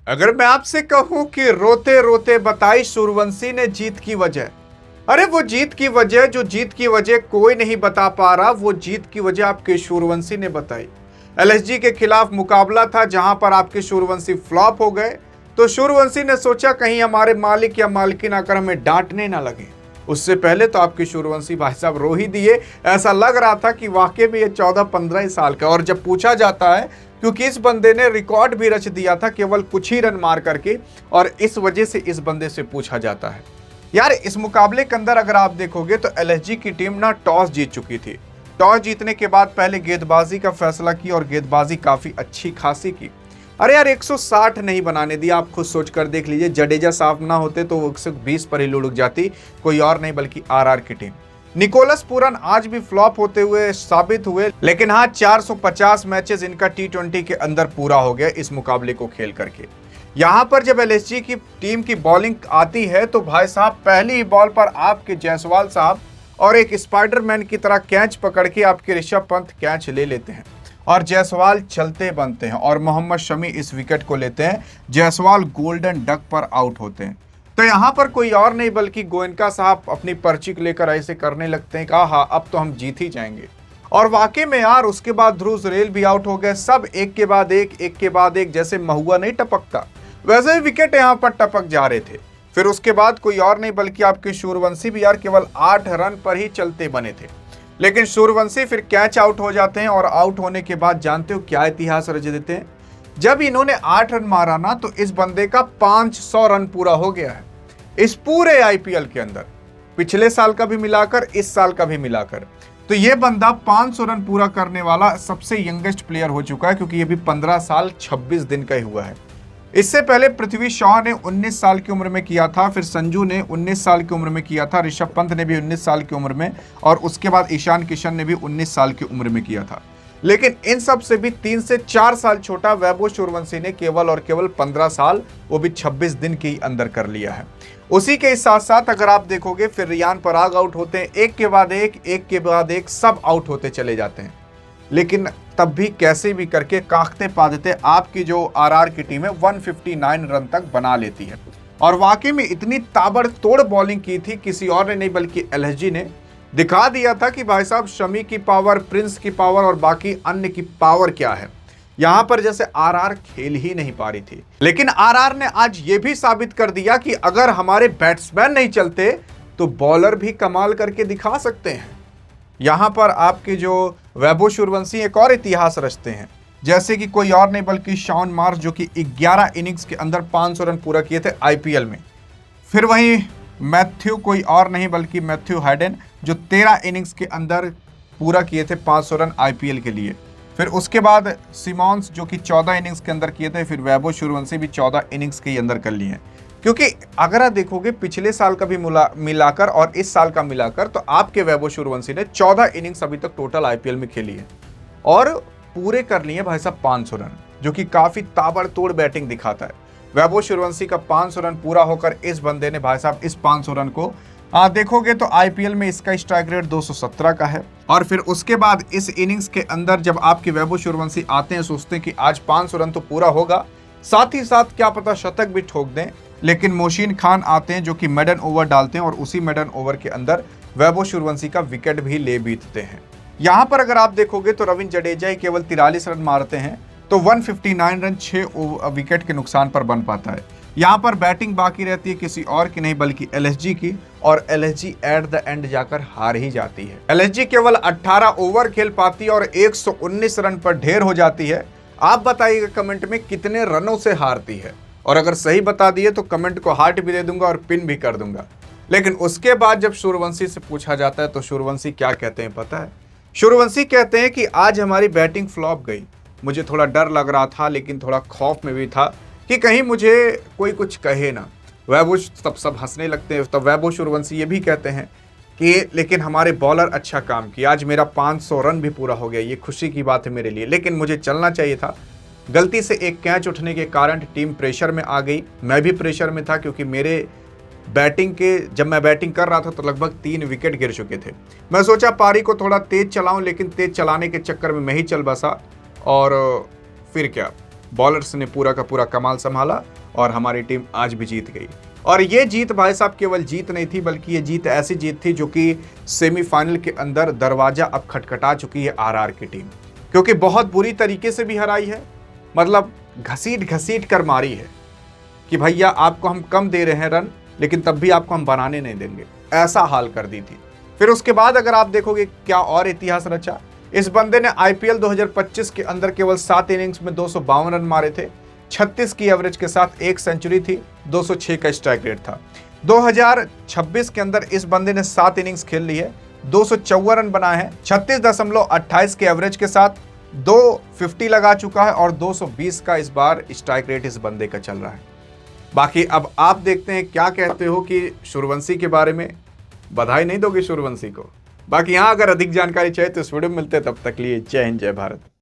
अगर मैं आपसे कहूं कि रोते रोते बताई सूर्यवंशी ने जीत की वजह, अरे वो जीत की वजह, जो जीत की वजह कोई नहीं बता पा रहा, वो जीत की वजह आपके सूर्यवंशी ने बताई। एलएसजी के खिलाफ मुकाबला था जहां पर आपके सूर्यवंशी फ्लॉप हो गए, तो सूर्यवंशी ने सोचा कहीं हमारे मालिक या मालकिन आकर हमें डांटने ना लगे। उससे पहले तो आपके सूर्यवंशी भाई साहब रो ही दिए। ऐसा लग रहा था कि वाकई में ये 14-15 साल का। और जब पूछा जाता है, क्योंकि इस बंदे ने रिकॉर्ड भी रच दिया था केवल कुछ ही रन मार करके, और इस वजह से इस बंदे से पूछा जाता है। यार इस मुकाबले के अंदर अगर आप देखोगे तो एलएसजी की टीम ना टॉस जीत चुकी थी। टॉस जीतने के बाद पहले गेंदबाजी का फैसला की और गेंदबाजी काफी अच्छी खासी की। अरे यार 160 नहीं बनाने दिया, आप खुद सोच कर देख लीजिए। जडेजा साफ ना होते तो वो 120 पर ही लुढ़क जाती, कोई और नहीं बल्कि आरआर की टीम। निकोलस पूरन आज भी फ्लॉप होते हुए साबित हुए, लेकिन हाँ 450 मैचेस इनका टी20 के अंदर पूरा हो गया इस मुकाबले को खेल करके। यहां पर जब एलएसजी की टीम की बॉलिंग आती है तो भाई साहब पहली ही बॉल पर आपके जायसवाल साहब और एक स्पाइडरमैन की तरह कैच पकड़ के आपके ऋषभ पंत कैच ले लेते हैं और जायसवाल चलते बनते हैं और मोहम्मद शमी इस विकेट को लेते हैं। जायसवाल गोल्डन डक पर आउट होते हैं। तो यहाँ पर कोई और नहीं बल्कि गोयनका साहब अपनी पर्ची लेकर ऐसे करने लगते हैं कि हाँ अब तो हम जीत ही जाएंगे। और वाकई में यार उसके बाद ध्रुव जुरैल भी आउट हो गए। सब एक के बाद एक, जैसे महुआ नहीं टपकता वैसे ही विकेट यहाँ पर टपक जा रहे थे। फिर उसके बाद कोई और नहीं बल्कि आपके सूर्यवंशी भी यार केवल 8 रन पर ही चलते बने थे, लेकिन सूर्यवंशी फिर कैच आउट हो जाते हैं। और आउट होने के बाद जानते हो क्या इतिहास रच देते हैं? जब इन्होंने 8 रन मारा ना तो इस बंदे का 500 रन पूरा हो गया है इस पूरे आईपीएल के अंदर, पिछले साल का भी मिलाकर, इस साल का भी मिलाकर। तो ये बंदा 500 रन पूरा करने वाला सबसे यंगेस्ट प्लेयर हो चुका है, क्योंकि ये भी 15 साल 26 दिन का ही हुआ है। इससे पहले पृथ्वी शॉ ने 19 साल की उम्र में किया था, फिर संजू ने 19 साल की उम्र में किया था, ऋषभ पंत ने भी 19 साल की उम्र में, और उसके बाद ईशान किशन ने भी 19 साल की उम्र में किया था। लेकिन इन सब से भी 3 से 4 साल छोटा वैभव सूर्यवंशी ने केवल और केवल 15 साल, वो भी 26 दिन के अंदर कर लिया है। उसी के साथ साथ अगर आप देखोगे फिर रियान पराग आउट होते हैं, एक के बाद एक सब आउट होते चले जाते हैं। लेकिन तब भी कैसे भी करके कांखते पादते आपकी जो आरआर की टीम है 159 रन तक बना लेती है। और वाकई में इतनी ताबड़तोड़ बॉलिंग की थी किसी और ने नहीं बल्कि एलएसजी ने। दिखा दिया था कि भाई साहब शमी की पावर, प्रिंस की पावर और बाकी अन्य की पावर क्या है। यहां पर जैसे आरआर खेल ही नहीं पा रही थी, लेकिन आरआर ने आज ये भी साबित कर दिया कि अगर हमारे बैट्समैन नहीं चलते तो बॉलर भी कमाल करके दिखा सकते हैं। यहां पर आपके जो वैभव सूर्यवंशी एक और इतिहास रचते हैं, जैसे कि कोई और नहीं बल्कि शॉन मार्श, जो कि 11 इनिंग्स के अंदर 500 रन पूरा किए थे आईपीएल में। फिर वहीं मैथ्यू, कोई और नहीं बल्कि मैथ्यू हैडन, जो 13 इनिंग्स के अंदर पूरा किए थे 500 रन आईपीएल के लिए। फिर उसके बाद सिमॉन्स, जो कि 14 इनिंग्स के अंदर किए थे। फिर वैभव सूर्यवंशी भी 14 इनिंग्स के अंदर कर लिए हैं। क्योंकि अगर आप देखोगे पिछले साल का भी मिलाकर और इस साल का मिलाकर, तो आपके वैभव सूर्यवंशी ने 14 इनिंग्स अभी तक टोटल आईपीएल में खेली है और पूरे कर लिए भाई साहब 500 रन, जो कि काफी ताबड़तोड़ बैटिंग दिखाता है। वैभव सूर्यवंशी का 500 रन पूरा होकर इस बंदे ने भाई साहब इस 500 रन को देखोगे तो आईपीएल में इसका स्ट्राइक रेट 217 का है। और फिर उसके बाद इस इनिंग्स के अंदर जब आपके वैभव सूर्यवंशी आते हैं, सोचते हैं कि आज 500 रन तो पूरा होगा, साथ ही साथ क्या पता शतक भी ठोक दें, लेकिन मोशीन खान आते हैं जो कि मेडन ओवर डालते हैं और उसी मेडन ओवर के अंदर वैभव सूर्यवंशी का विकेट भी ले बीतते हैं। यहां पर अगर आप देखोगे तो रविंद्र जडेजा ही केवल 43 रन मारते हैं, तो 159 रन 6 विकेट के नुकसान पर बन पाता है। यहां पर बैटिंग बाकी रहती है किसी और की नहीं बल्कि एलएसजी की, और एलएसजी एट द एंड जाकर हार ही जाती है। एलएसजी केवल 18 ओवर खेल पाती है और 119 रन पर ढेर हो जाती है। आप बताइएगा कमेंट में कितने रनों से हारती है, और अगर सही बता दिए तो कमेंट को हार्ट भी दे दूंगा और पिन भी कर दूंगा। लेकिन उसके बाद जब सूर्यवंशी से पूछा जाता है तो सूर्यवंशी क्या कहते हैं पता है? सूर्यवंशी कहते हैं कि आज हमारी बैटिंग फ्लॉप गई, मुझे थोड़ा डर लग रहा था, लेकिन थोड़ा खौफ में भी था कि कहीं मुझे कोई कुछ कहे ना। वैभव तब सब हंसने लगते हैं। तो वैभव सूर्यवंशी ये भी कहते हैं कि लेकिन हमारे बॉलर अच्छा काम किया, आज मेरा 500 रन भी पूरा हो गया, ये खुशी की बात है मेरे लिए, लेकिन मुझे चलना चाहिए था। गलती से एक कैच उठने के कारण टीम प्रेशर में आ गई, मैं भी प्रेशर में था, क्योंकि मेरे जब मैं बैटिंग कर रहा था तो लगभग 3 विकेट गिर चुके थे। मैं सोचा पारी को थोड़ा तेज चलाऊं, लेकिन तेज चलाने के चक्कर में मैं ही चल बसा, और फिर क्या, बॉलर्स ने पूरा का पूरा कमाल संभाला और हमारी टीम आज भी जीत गई। और ये जीत भाई साहब केवल जीत नहीं थी, बल्कि ये जीत ऐसी जीत थी जो कि सेमीफाइनल के अंदर दरवाजा अब खटखटा चुकी है आरआर की टीम, क्योंकि बहुत बुरी तरीके से भी हराई है, मतलब घसीट घसीट कर मारी है कि भैया आपको हम कम दे रहे हैं रन, लेकिन तब भी आपको हम बनाने नहीं देंगे, ऐसा हाल कर दी थी। फिर उसके बाद अगर आप देखोगे क्या और इतिहास रचा, इस बंदे ने आईपीएल 2025 के अंदर केवल 7 इनिंग्स में 252 रन मारे थे, 36 की एवरेज के साथ एक सेंचुरी थी, 206 का स्ट्राइक रेट था। 2026 के अंदर इस बंदे ने 7 इनिंग्स खेल ली है, 254 रन बनाए हैं, 36.28 के एवरेज के साथ 250 लगा चुका है और 220 का इस बार स्ट्राइक रेट इस बंदे का चल रहा है। बाकी अब आप देखते हैं क्या कहते हो कि सूर्यवंशी के बारे में। बधाई नहीं दोगे सूर्यवंशी को? बाकी यहाँ अगर अधिक जानकारी चाहिए तो इस वीडियो में मिलते हैं, तब तक लिए जय हिंद जय भारत।